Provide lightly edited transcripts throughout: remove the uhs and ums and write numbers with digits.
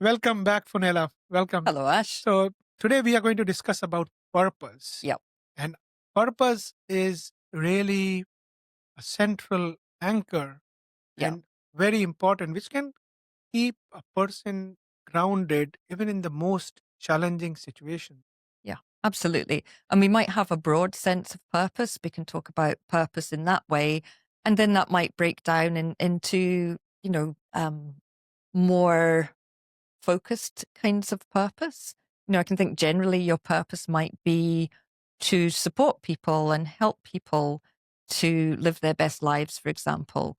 Welcome back, Funela. Welcome. Hello, Ash. So today we are going to discuss about purpose. Yep. And purpose is really a central anchor Yep. and very important, which can keep a person grounded even in the most challenging situation. Yeah, absolutely. And we might have a broad sense of purpose. We can talk about purpose in that way. And then that might break down into, more focused kinds of purpose. I can think generally your purpose might be to support people and help people to live their best lives, for example.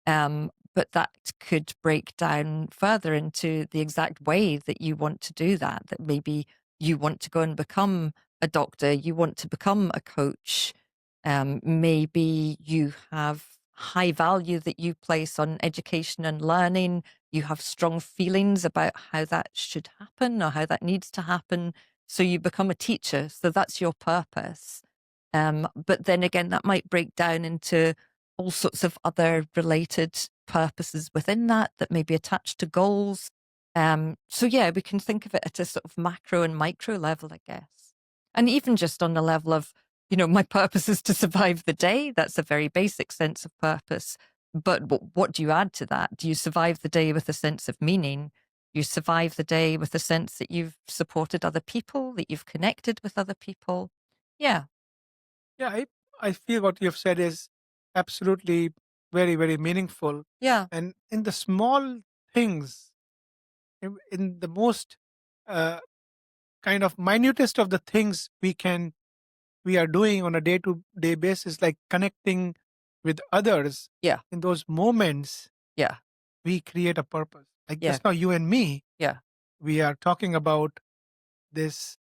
But that could break down further into the exact way that you want to do that, that maybe you want to go and become a doctor, you want to become a coach. Maybe you have high value that you place on education and learning. You have strong feelings about how that should happen or how that needs to happen. So you become a teacher. So that's your purpose. But then again, that might break down into all sorts of other related purposes within that may be attached to goals. So yeah, we can think of it at a sort of macro and micro level, I guess. And even just on the level of, my purpose is to survive the day. That's a very basic sense of purpose. But what do you add to that? Do you survive the day with a sense of meaning? You survive the day with a sense that you've supported other people, that you've connected with other people. Yeah. Yeah, I feel what you've said is absolutely very, very meaningful. Yeah. And in the small things, in the most uh, kind of minutest of the things we are doing on a day to day basis, like connecting with others Yeah. in those moments, Yeah. we create a purpose. Like Yeah. just now, you and me, Yeah. we are talking about this,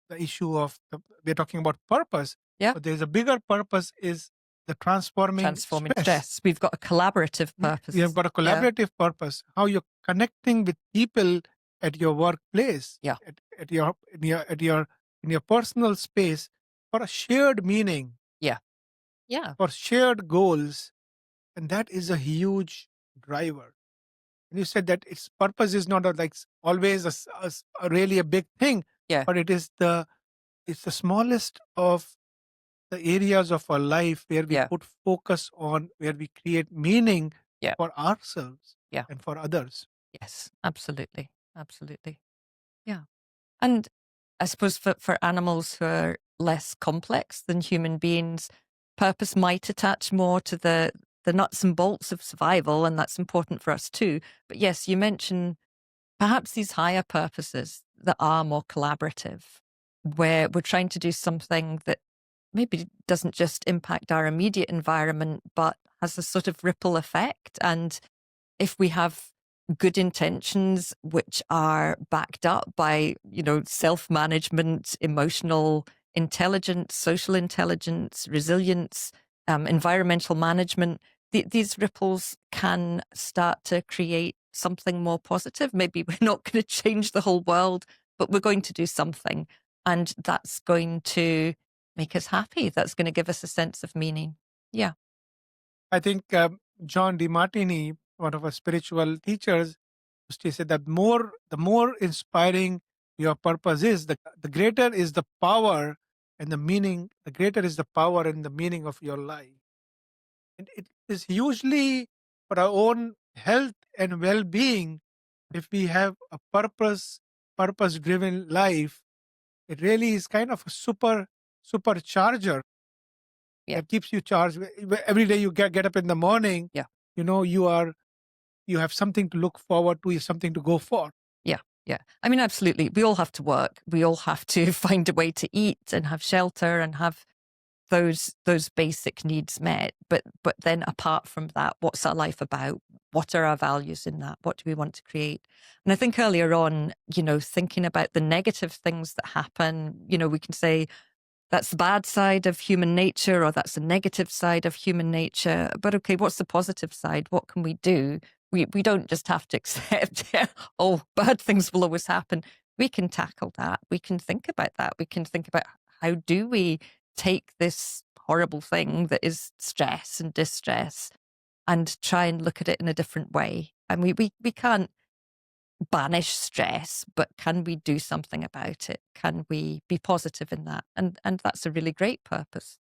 the issue of, we're talking about purpose, Yeah. but there's a bigger purpose is the transforming Transforming stress. stress. We've got a collaborative We have purpose. got a Yeah. collaborative purpose, how you're connecting with people at your workplace, Yeah. at in your personal space for a shared meaning, Yeah. Yeah. for shared goals, and that is a huge driver. And you said that its purpose is not always a really a big thing, Yeah. but it's the smallest of the areas of our life where we Yeah. put focus on, where we create meaning Yeah. for ourselves Yeah. and for others. Yes. Absolutely. Absolutely. Yeah. And I suppose for animals who are less complex than human beings, purpose might attach more to the nuts and bolts of survival, and that's important for us too. But yes, you mentioned perhaps these higher purposes that are more collaborative, where we're trying to do something that maybe doesn't just impact our immediate environment, but has a sort of ripple effect. And if we have good intentions, which are backed up by, self management, emotional intelligence, social intelligence, resilience, environmental management, these ripples can start to create something more positive. Maybe we're not going to change the whole world, but we're going to do something. And that's going to make us happy. That's going to give us a sense of meaning. Yeah. I think John DeMartini, one of our spiritual teachers, used to say that the more inspiring your purpose is, the greater is the power and the meaning. The greater is the power and the meaning of your life. And it is hugely for our own health and well-being. If we have a purpose driven life, it really is kind of a supercharger Yeah. that keeps you charged. Every day you get up in the morning, Yeah. you have something to look forward to, something to go for. Yeah, yeah. I mean, absolutely. We all have to work. We all have to find a way to eat and have shelter and have those basic needs met. But then apart from that, what's our life about? What are our values in that? What do we want to create? And I think earlier on, thinking about the negative things that happen, we can say that's the bad side of human nature or that's the negative side of human nature. But okay, what's the positive side? What can we do? We don't just have to accept, oh, bad things will always happen. We can tackle that. We can think about that. We can think about how do we take this horrible thing that is stress and distress and try and look at it in a different way. And we can't banish stress, but can we do something about it? Can we be positive in that? And that's a really great purpose.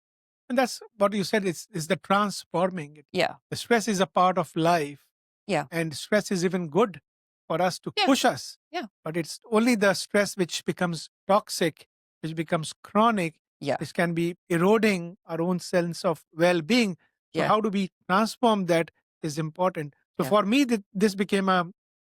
And that's what you said is the transforming it. Yeah. The stress is a part of life, Yeah. and stress is even good for us to Yeah. push us. Yeah. But it's only the stress which becomes toxic, which becomes chronic, Yeah. which can be eroding our own sense of well being. So, Yeah. how do we transform that is important. So, Yeah. for me, this became a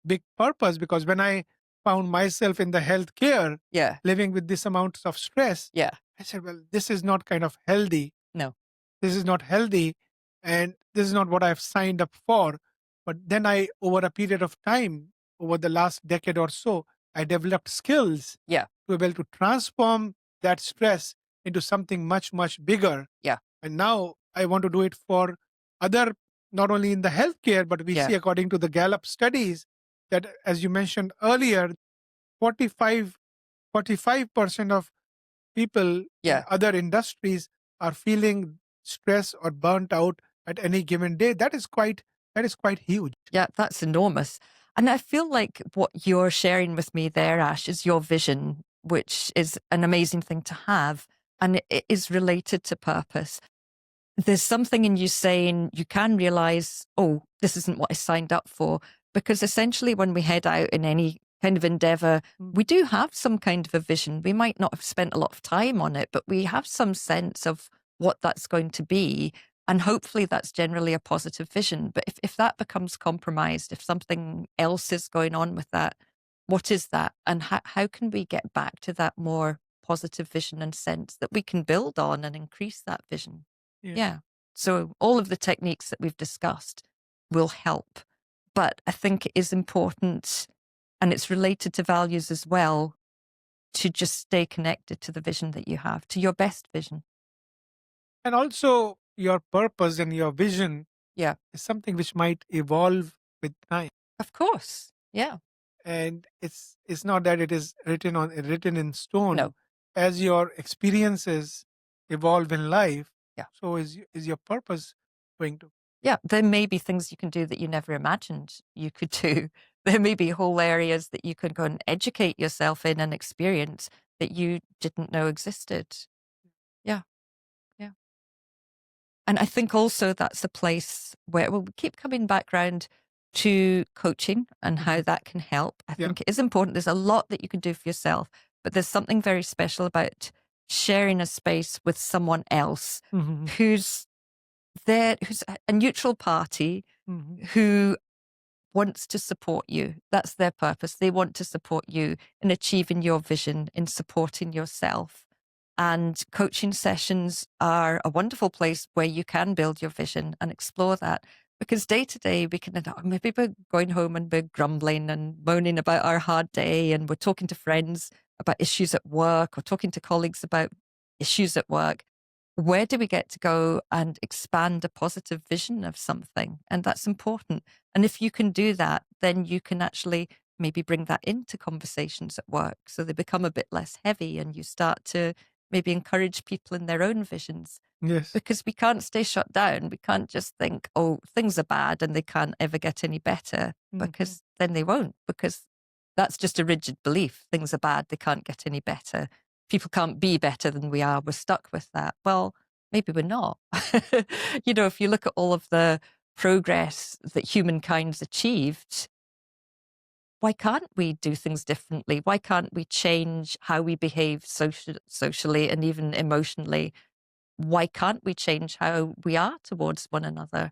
big purpose because when I found myself in the healthcare Yeah. living with this amount of stress, Yeah. I said, well, this is not kind of healthy. No. This is not healthy, and this is not what I've signed up for. But then over a period of time, over the last decade or so, I developed skills Yeah. to be able to transform that stress into something much, much bigger. Yeah. And now I want to do it for other, not only in the healthcare, but we Yeah. see according to the Gallup studies that, as you mentioned earlier, 45, 45% of people in Yeah. other industries are feeling stress or burnt out at any given day. That is quite huge. Yeah. That's enormous. And I feel like what you're sharing with me there, Ash, is your vision, which is an amazing thing to have. And it is related to purpose. There's something in you saying you can realize, oh, this isn't what I signed up for. Because essentially, when we head out in any kind of endeavor, Mm. we do have some kind of a vision. We might not have spent a lot of time on it, but we have some sense of what that's going to be. And hopefully, that's generally a positive vision. But if that becomes compromised, if something else is going on with that, what is that? And how can we get back to that more positive vision and sense that we can build on and increase that vision? Yeah. Yeah. So all of the techniques that we've discussed will help. But I think it is important, and it's related to values as well, to just stay connected to the vision that you have, to your best vision. And also, your purpose and your vision Yeah. is something which might evolve with time. Of course. Yeah. And it's not that it is written in stone. No. As your experiences evolve in life, Yeah. so is your purpose going to. Yeah. There may be things you can do that you never imagined you could do. There may be whole areas that you could go and educate yourself in and experience that you didn't know existed. Yeah. Yeah. And I think also that's a place where we keep coming back round to coaching and how Mhm. that can help. I Yeah. think it is important. There's a lot that you can do for yourself, but there's something very special about sharing a space with someone else Mhm. who's there, who's a neutral party Mhm. who wants to support you. That's their purpose. They want to support you in achieving your vision, in supporting yourself. And coaching sessions are a wonderful place where you can build your vision and explore that. Because day to day, we can end up, maybe we're going home and we're grumbling and moaning about our hard day, and we're talking to friends about issues at work or talking to colleagues about issues at work. Where do we get to go and expand a positive vision of something? And that's important. And if you can do that, then you can actually maybe bring that into conversations at work so they become a bit less heavy, and you start to maybe encourage people in their own visions, Yes. because we can't stay shut down. We can't just think, oh, things are bad and they can't ever get any better, Mhm. because then they won't, because that's just a rigid belief. Things are bad, they can't get any better. People can't be better than we are. We're stuck with that. Well, maybe we're not. If you look at all of the progress that humankind's achieved, why can't we do things differently? Why can't we change how we behave socially and even emotionally? Why can't we change how we are towards one another?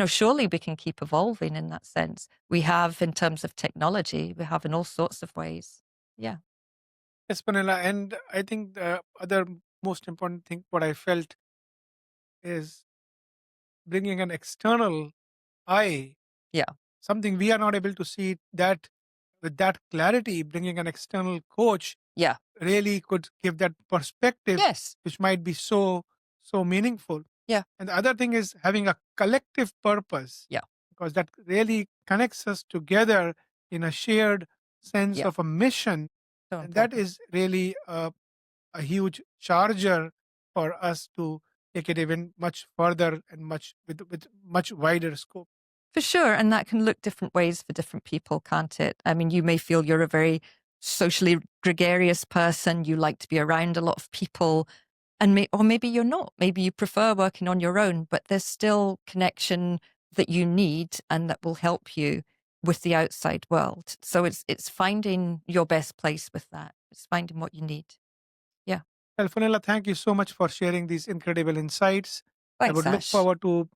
Surely we can keep evolving in that sense. We have in terms of technology, we have in all sorts of ways. Yeah. Yes, Panela. And I think the other most important thing, what I felt, is bringing an external eye, Yeah. something we are not able to see that with that clarity. Bringing an external coach Yeah. really could give that perspective, Yes. which might be so meaningful. Yeah. And the other thing is having a collective purpose, Yeah. because that really connects us together in a shared sense Yeah. of a mission. So And that important. is really a huge charger for us to take it even much further and much with much wider scope. For sure. And that can look different ways for different people, can't it? I mean, you may feel you're a very socially gregarious person. You like to be around a lot of people. Or maybe you're not. Maybe you prefer working on your own, but there's still connection that you need and that will help you with the outside world. So it's finding your best place with that. It's finding what you need. Yeah. Well, Fionnuala, thank you so much for sharing these incredible insights. I Thanks, would look Ash. forward to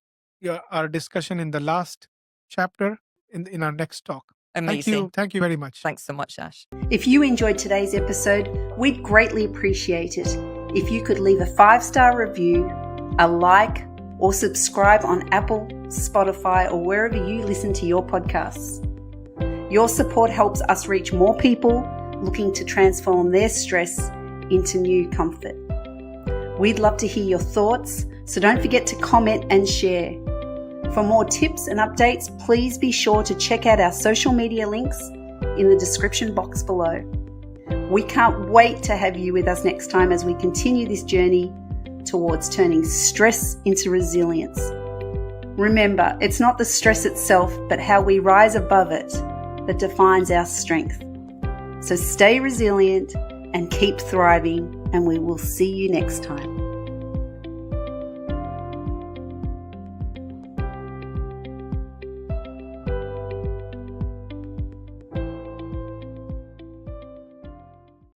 our discussion in the last chapter in our next talk. Thank you. Amazing. Thank you very much. Thanks so much, Ash. If you enjoyed today's episode, we'd greatly appreciate it if you could leave a 5-star review, a like, or subscribe on Apple, Spotify, or wherever you listen to your podcasts. Your support helps us reach more people looking to transform their stress into new comfort. We'd love to hear your thoughts, so don't forget to comment and share. For more tips and updates, please be sure to check out our social media links in the description box below. We can't wait to have you with us next time as we continue this journey towards turning stress into resilience. Remember, it's not the stress itself, but how we rise above it that defines our strength. So stay resilient and keep thriving, and we will see you next time.